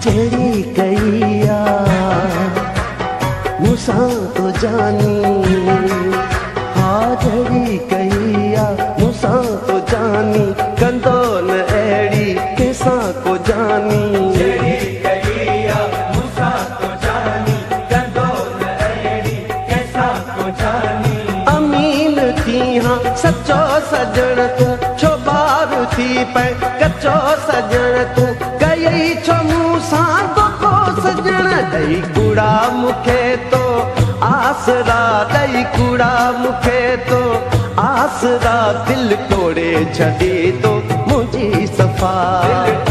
जड़ी कईया मूसा तो जानी, हाँ जड़ी कईया मूसा तो जानी, कंदो न अड़ी कैसा को जानी। जड़ी कईया मूसा तो जानी, कंदो न अड़ी कैसा को जानी। अमीन थी हाँ सच्चो सजण तू, छो बार थी पे कच्चो सजण तू, कई छो मूसा तो को सजण। दई कूड़ा मुखे तो आसरा, दई कूड़ा मुखे तो आसरा, दिल तोड़े छॾे तो मुझी सफ़ा।